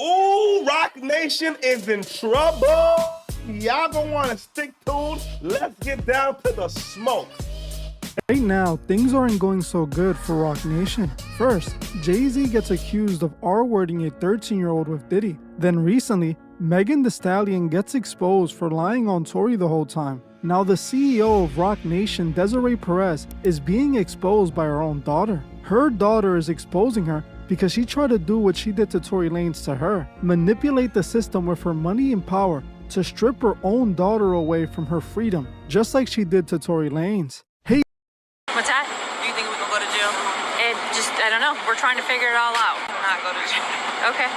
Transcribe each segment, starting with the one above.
Ooh, Rock Nation is in trouble. Y'all gonna wanna stick tuned. Let's get down to the smoke. Right now, things aren't going so good for Rock Nation. First, Jay-Z gets accused of R-wording a 13-year-old with Diddy. Then recently, Megan Thee Stallion gets exposed for lying on Tory the whole time. Now the CEO of Rock Nation, Desiree Perez, is being exposed by her own daughter. Her daughter is exposing her because she tried to do what she did to Tory Lanez to her, manipulate the system with her money and power to strip her own daughter away from her freedom, just like she did to Tory Lanez. Hey. What's that? Do you think we can go to jail? I don't know. We're trying to figure it all out. Not go to jail. Okay.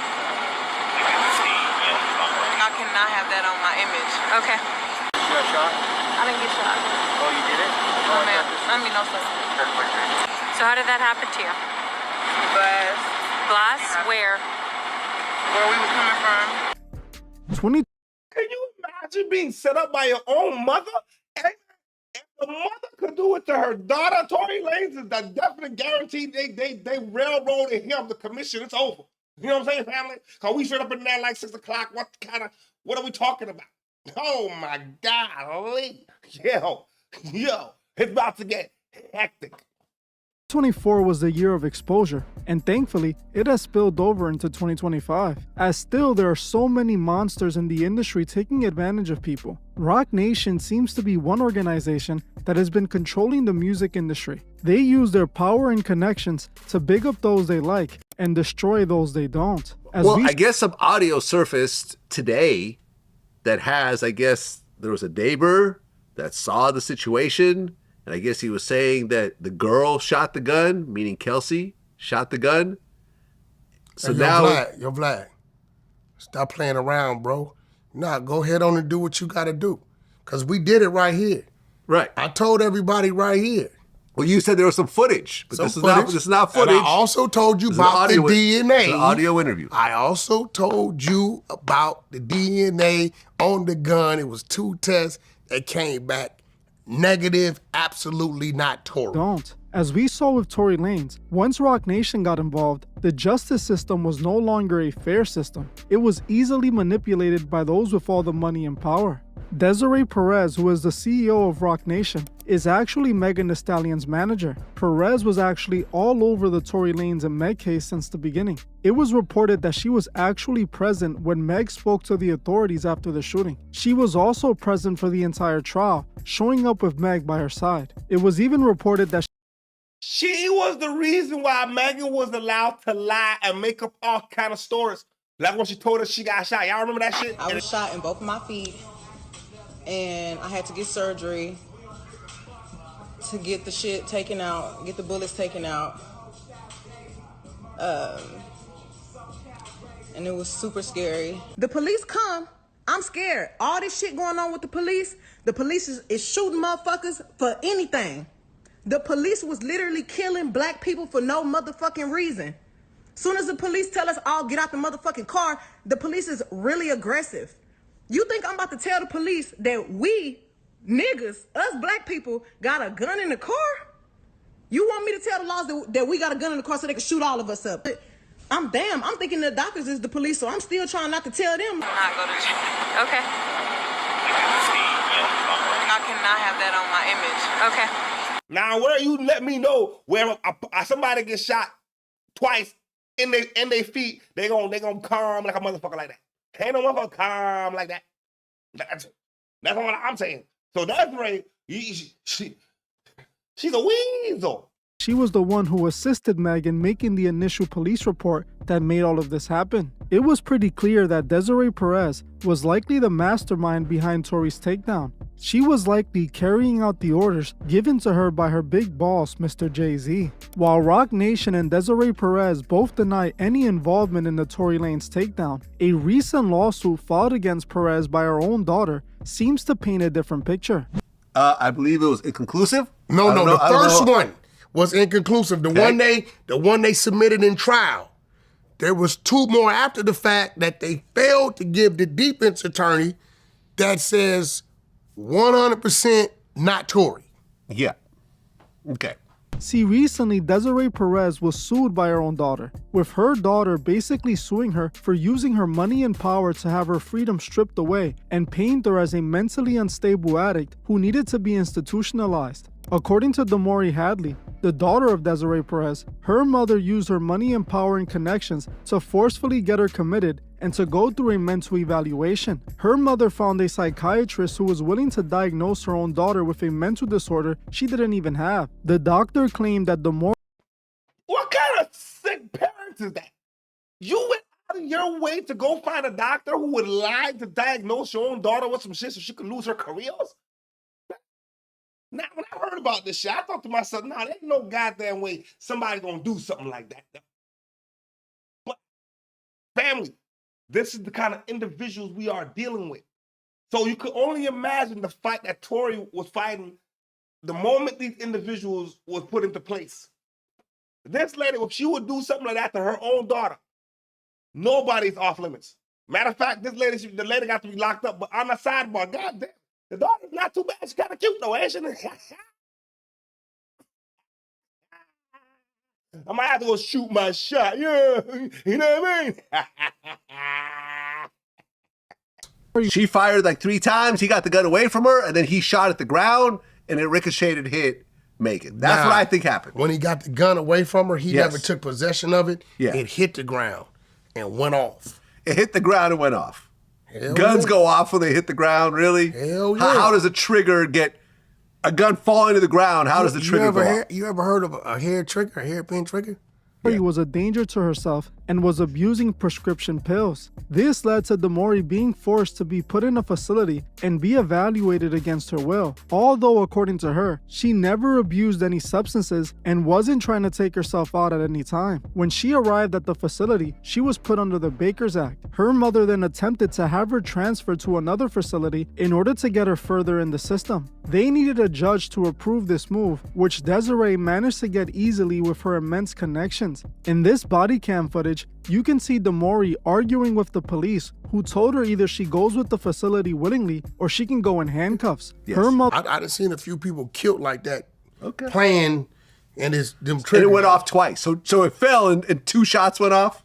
I cannot have that on my image. Okay. You got shot? I didn't get shot. Oh, you did it? No, ma'am. No, sir. So how did that happen to you? Glass. Glass? Where? Where we were coming from. 20 Can you imagine being set up by your own mother? And if the mother could do it to her daughter, Tory Lanez is the definite guarantee they railroaded him, the commission, it's over. You know what I'm saying, family? Because we straight up in there like 6 o'clock. What are we talking about? Oh my God, yo, it's about to get hectic. 2024 was the year of exposure, and thankfully, it has spilled over into 2025, as still there are so many monsters in the industry taking advantage of people. Rock Nation seems to be one organization that has been controlling the music industry. They use their power and connections to big up those they like and destroy those they don't. I guess some audio surfaced today that has, I guess, there was a neighbor that saw the situation. And I guess he was saying that the girl shot the gun, meaning Kelsey shot the gun. So hey, now, Vlad, stop playing around, bro. Nah, go ahead on and do what you got to do, cause we did it right here. Right. I told everybody right here. Well, you said there was some footage, but this is not footage. And I also told you about the DNA. It's an audio interview. I also told you about the DNA on the gun. It was 2 tests that came back negative, absolutely not Tory. Don't. As we saw with Tory Lanez, once Rock Nation got involved, the justice system was no longer a fair system. It was easily manipulated by those with all the money and power. Desiree Perez, who is the CEO of Rock Nation, is actually Megan Thee Stallion's manager. Perez was actually all over the Tory Lanez and Meg case since the beginning. It was reported that she was actually present when Meg spoke to the authorities after the shooting. She was also present for the entire trial, showing up with Meg by her side. It was even reported that she was the reason why Megan was allowed to lie and make up all kind of stories. Like when she told us she got shot. Y'all remember that shit? I was shot in both of my feet, and I had to get surgery to get the shit taken out, get the bullets taken out. And it was super scary. The police come, I'm scared. All this shit going on with the police is shooting motherfuckers for anything. The police was literally killing black people for no motherfucking reason. Soon as the police tell us all get out the motherfucking car, the police is really aggressive. You think I'm about to tell the police that we, niggas, us black people, got a gun in the car? You want me to tell the laws that we got a gun in the car so they can shoot all of us up? I'm thinking the doctors is the police, so I'm still trying not to tell them. Not go to jail. Okay. I cannot have that on my image. Okay. Now, where you let me know where somebody gets shot twice in their feet, they gonna calm like a motherfucker like that. Ain't no motherfucker calm like that. That's what I'm saying. So that's right. She's a weasel. she was the one who assisted Meg in making the initial police report that made all of this happen. It was pretty clear that Desiree Perez was likely the mastermind behind Tory's takedown. She was likely carrying out the orders given to her by her big boss, Mr. Jay-Z. While Rock Nation and Desiree Perez both deny any involvement in the Tory Lanez takedown, a recent lawsuit filed against Perez by her own daughter seems to paint a different picture. I believe it was inconclusive. No, the first one was inconclusive. The one they submitted in trial. There was two more after the fact that they failed to give the defense attorney that says 100% not Tory. Yeah. Okay. See, recently Desiree Perez was sued by her own daughter, with her daughter basically suing her for using her money and power to have her freedom stripped away and paint her as a mentally unstable addict who needed to be institutionalized. According to Damori Hadley, the daughter of Desiree Perez, her mother used her money and power and connections to forcefully get her committed and to go through a mental evaluation. Her mother found a psychiatrist who was willing to diagnose her own daughter with a mental disorder she didn't even have. The doctor claimed that Damori... What kind of sick parents is that? You went out of your way to go find a doctor who would lie to diagnose your own daughter with some shit so she could lose her careers? Now, when I heard about this shit, I thought to myself, nah, there ain't no goddamn way somebody gonna do something like that. But family, this is the kind of individuals we are dealing with. So you could only imagine the fight that Tory was fighting the moment these individuals was put into place. This lady, if she would do something like that to her own daughter, nobody's off limits. Matter of fact, this lady, the lady got to be locked up, but on the sidebar, goddamn. The daughter's not too bad. She's kind of cute though, ain't she? I might have to go shoot my shot. Yeah, you know what I mean? She fired like 3 times. He got the gun away from her, and then he shot at the ground, and it ricocheted, hit Megan. That's what I think happened. When he got the gun away from her, he never took possession of it. Yeah. It hit the ground and went off. It hit the ground and went off. Guns go off when they hit the ground, really? Hell yeah. How does a trigger get a gun falling to the ground? How does the trigger go off? You ever heard of a hair trigger, a hairpin trigger? Damori was a danger to herself and was abusing prescription pills. This led to Damori being forced to be put in a facility and be evaluated against her will. Although, according to her, she never abused any substances and wasn't trying to take herself out at any time. When she arrived at the facility, she was put under the Baker's Act. Her mother then attempted to have her transferred to another facility in order to get her further in the system. They needed a judge to approve this move, which Desiree managed to get easily with her immense connections. In this body cam footage, you can see Damori arguing with the police, who told her either she goes with the facility willingly or she can go in handcuffs. Yes. Her mother... I done seen a few people killed like that, playing, and them triggers. And it went off twice. So it fell and 2 shots went off?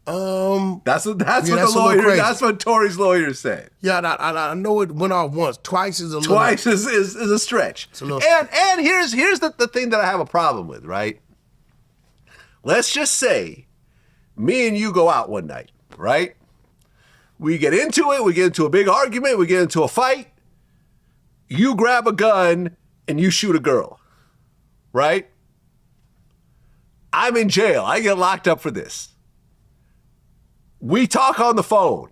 That's what the lawyer. That's what Tory's lawyer said. Yeah, I know it went off once. Twice is a little. Twice is a stretch. It's a little and here's the thing that I have a problem with, right? Let's just say me and you go out one night, right? We get into it. We get into a big argument. We get into a fight. You grab a gun and you shoot a girl, right? I'm in jail. I get locked up for this. We talk on the phone.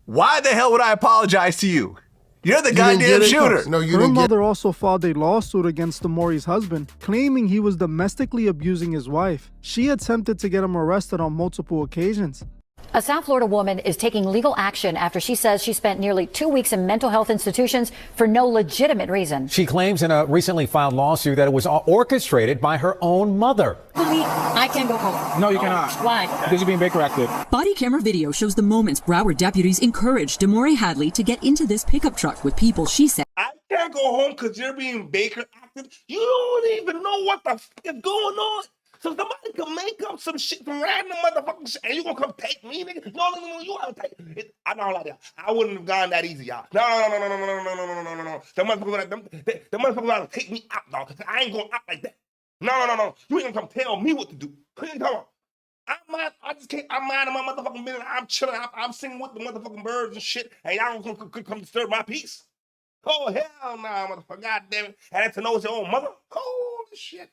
Why the hell would I apologize to you? You're the goddamn shooter. No, you Her didn't mother also filed a lawsuit against Damori's husband, claiming he was domestically abusing his wife. She attempted to get him arrested on multiple occasions. A South Florida woman is taking legal action after she says she spent nearly 2 weeks in mental health institutions for no legitimate reason. She claims in a recently filed lawsuit that it was orchestrated by her own mother. I can't go home. No, you cannot. Why? Because you're being Baker acted. Body camera video shows the moments Broward deputies encouraged Damori Hadley to get into this pickup truck with people she said. I can't go home because you're being Baker acted. You don't even know what the fuck is going on. So somebody can make up some shit, some random motherfucking shit, and you gonna come take me, nigga? No, you gotta take it. I don't like that. I wouldn't have gone that easy, y'all. No. The motherfuckers gotta take me out, dog. I ain't going out like that. No. You ain't gonna come tell me what to do. Come on. I'm minding my motherfucking business. I'm chilling. I'm singing with the motherfucking birds and shit, and y'all gonna come disturb my peace. Oh, hell nah, motherfucker. God damn it. And that's to know it's your own mother? Holy shit.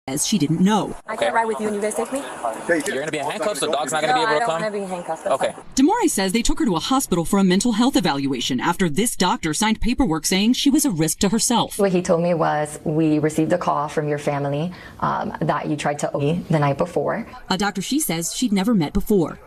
As she didn't know. I can't ride with you and you guys take me? You're going to be in handcuffs, so the dog's not going to be able to come? I don't want to be in handcuffs. Okay. Damori says they took her to a hospital for a mental health evaluation after this doctor signed paperwork saying she was a risk to herself. What he told me was, we received a call from your family that you tried to OD the night before. A doctor she says she'd never met before.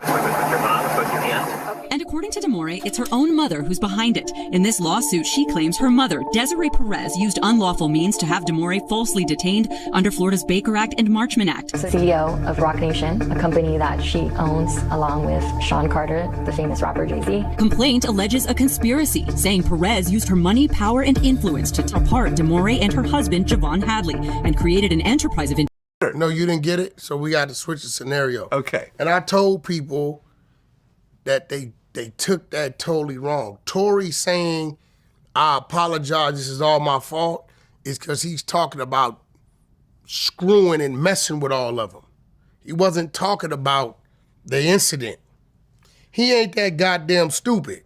And according According to Demore, it's her own mother who's behind it. In this lawsuit, she claims her mother, Desiree Perez, used unlawful means to have Demore falsely detained under Florida's Baker Act and Marchman Act. CEO of Rock Nation, a company that she owns along with Sean Carter, the famous rapper Jay-Z. Complaint alleges a conspiracy, saying Perez used her money, power, and influence to tear apart Demore and her husband, Javon Hadley, and created an enterprise of... No, you didn't get it, so we got to switch the scenario. Okay. And I told people that they took that totally wrong. Tory saying, I apologize, this is all my fault, is because he's talking about screwing and messing with all of them. He wasn't talking about the incident. He ain't that goddamn stupid.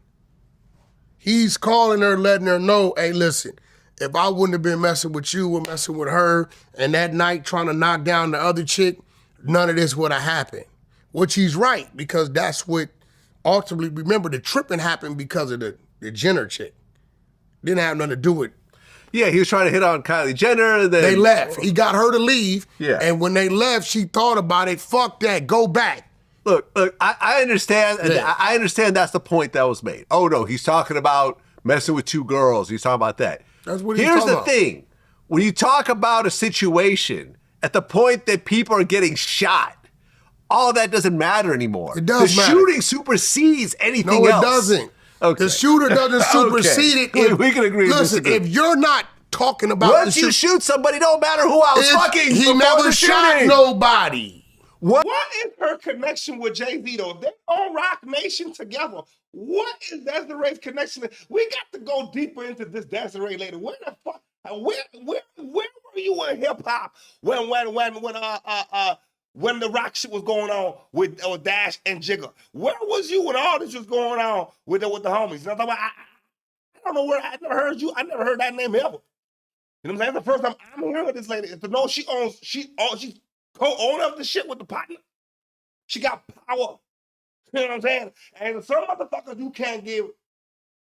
He's calling her, letting her know, hey, listen, if I wouldn't have been messing with you or messing with her, and that night trying to knock down the other chick, none of this would have happened. Which he's right, because that's what ultimately, remember, the tripping happened because of the Jenner chick. Didn't have nothing to do with... Yeah, he was trying to hit on Kylie Jenner. And then... They left. He got her to leave. Yeah. And when they left, she thought about it. Fuck that. Go back. Look, I understand. Yeah. I understand that's the point that was made. Oh, no, he's talking about messing with two girls. He's talking about that. That's what he's Here's talking the about. thing. When you talk about a situation at the point that people are getting shot, all that doesn't matter anymore. It does the matter. shooting supersedes anything No, else. it doesn't. Okay. The shooter doesn't supersede Okay. it. We can agree to Listen, disagree. if you're not talking about Once you shoot somebody, don't matter who I was fucking. he before never the shot shooting. nobody. What is her connection with Jay-Z though? If they on Rock Nation together, what is Desiree's connection? We got to go deeper into this Desiree later. Where the fuck? Where were you in hip hop when the rock shit was going on with Dash and Jigga? Where was you when all this was going on with the homies? You know, I don't know where. I never heard you. I never heard that name ever. You know what I'm saying? That's the first time I'm hearing this lady. To know she's co-owner of the shit with the partner. She got power. You know what I'm saying? And some motherfuckers you can't give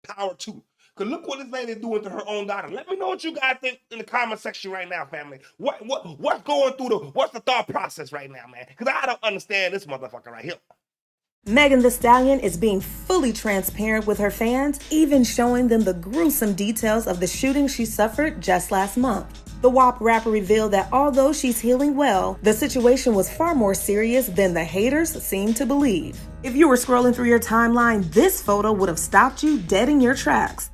power to. Because look what this lady is doing to her own daughter. Let me know what you guys think in the comment section right now, family. What's going through what's the thought process right now, man? Because I don't understand this motherfucker right here. Megan Thee Stallion is being fully transparent with her fans, even showing them the gruesome details of the shooting she suffered just last month. The WAP rapper revealed that although she's healing well, the situation was far more serious than the haters seem to believe. If you were scrolling through your timeline, this photo would have stopped you dead in your tracks.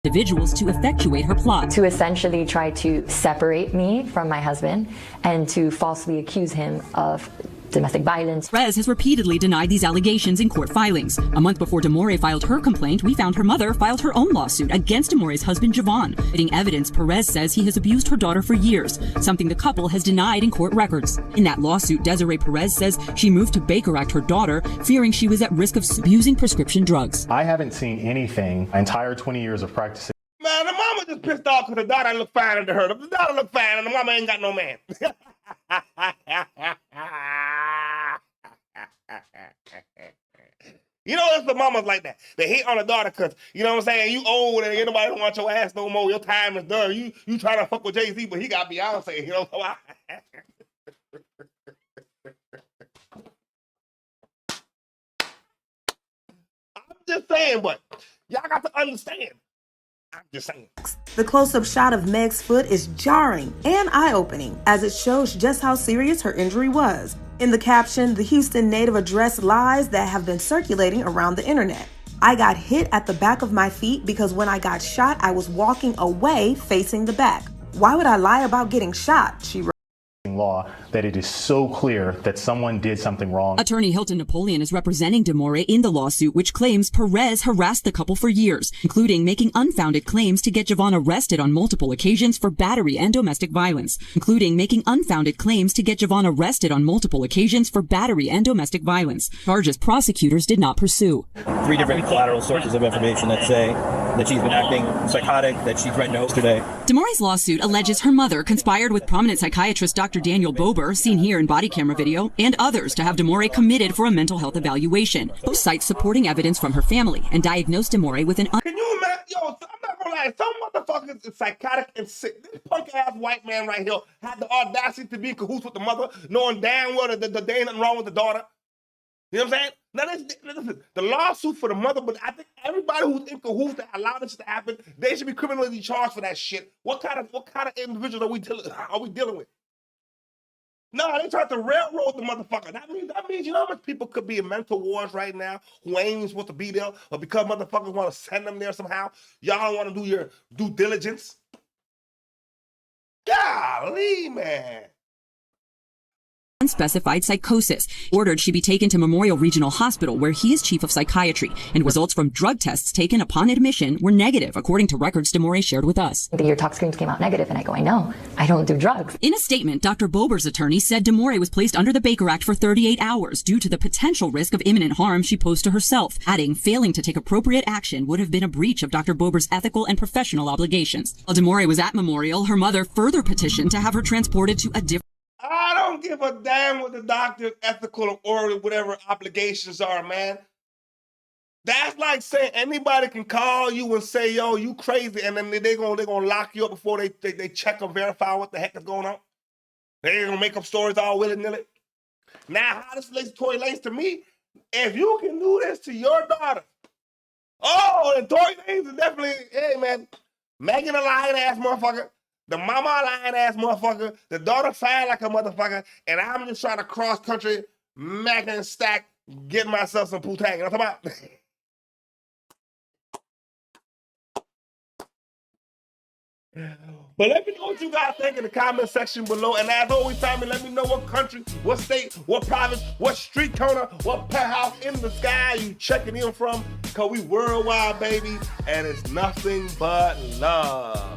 Individuals to effectuate her plot. To essentially try to separate me from my husband and to falsely accuse him of domestic violence. Perez has repeatedly denied these allegations in court filings. A month before Demore filed her complaint, we found her mother filed her own lawsuit against Demore's husband, Javon. Citing evidence, Perez says he has abused her daughter for years, something the couple has denied in court records. In that lawsuit, Desiree Perez says she moved to Baker Act her daughter, fearing she was at risk of abusing prescription drugs. I haven't seen anything my entire 20 years of practicing. Man, the mama just pissed off because the daughter look fine under her. The daughter look fine and the mama ain't got no man. You know, it's the mamas like that. They hate on the daughter because, you know what I'm saying, you old and ain't nobody don't want your ass no more. Your time is done. You trying to fuck with Jay-Z, but he got Beyonce. You know what I'm just saying, but y'all got to understand. I'm just saying. The close-up shot of Meg's foot is jarring and eye-opening as it shows just how serious her injury was. In the caption, the Houston native addressed lies that have been circulating around the internet. I got hit at the back of my feet because when I got shot, I was walking away facing the back. Why would I lie about getting shot? She wrote. Law that it is so clear that someone did something wrong. Attorney Hilton Napoleon is representing Demore in the lawsuit, which claims Perez harassed the couple for years, including making unfounded claims to get Javon arrested on multiple occasions for battery and domestic violence. Charges prosecutors did not pursue. 3 different collateral sources of information that say that she's been acting psychotic, that she threatened yesterday. Demore's lawsuit alleges her mother conspired with prominent psychiatrist Dr. Daniel Bober, seen here in body camera video, and others to have Demore committed for a mental health evaluation. Both cites supporting evidence from her family and diagnosed Demore with an Can you imagine? Yo, I'm not gonna lie. Some motherfuckers is psychotic and sick. This punk ass white man right here had the audacity to be in cahoots with the mother, knowing damn well that there ain't nothing wrong with the daughter. You know what I'm saying? Now, listen, the lawsuit for the mother, but I think everybody who's in cahoots that allowed this to happen, they should be criminally charged for that shit. What kind of individuals are we dealing with? No, they tried to railroad the motherfucker. That means you know how much people could be in mental wars right now who ain't even supposed to be there, but because motherfuckers want to send them there somehow, y'all don't want to do your due diligence. Golly, man. Unspecified psychosis. Ordered she be taken to Memorial Regional Hospital, where he is chief of psychiatry, and results from drug tests taken upon admission were negative, according to records DeMore shared with us. Your tox screens came out negative, and I go, I know, I don't do drugs. In a statement, Dr. Bober's attorney said DeMore was placed under the Baker Act for 38 hours due to the potential risk of imminent harm she posed to herself, adding failing to take appropriate action would have been a breach of Dr. Bober's ethical and professional obligations. While DeMore was at Memorial, her mother further petitioned to have her transported to a different... I don't give a damn what the doctor's ethical or whatever obligations are, man. That's like saying anybody can call you and say, yo, you crazy, and then they're gonna lock you up before they check and verify what the heck is going on. They're gonna make up stories all willy-nilly. Now, how this relates to Tory Lanez to me, if you can do this to your daughter, and Tory Lanez is definitely, hey man, Megan a lying ass motherfucker. The mama lying ass motherfucker, the daughter fine like a motherfucker, and I'm just trying to cross country, mac and stack, get myself some putang. You know what I'm talking about? But let me know what you guys think in the comment section below. And as always, family, let me know what country, what state, what province, what street corner, what penthouse in the sky you checking in from. Because we worldwide, baby, and it's nothing but love.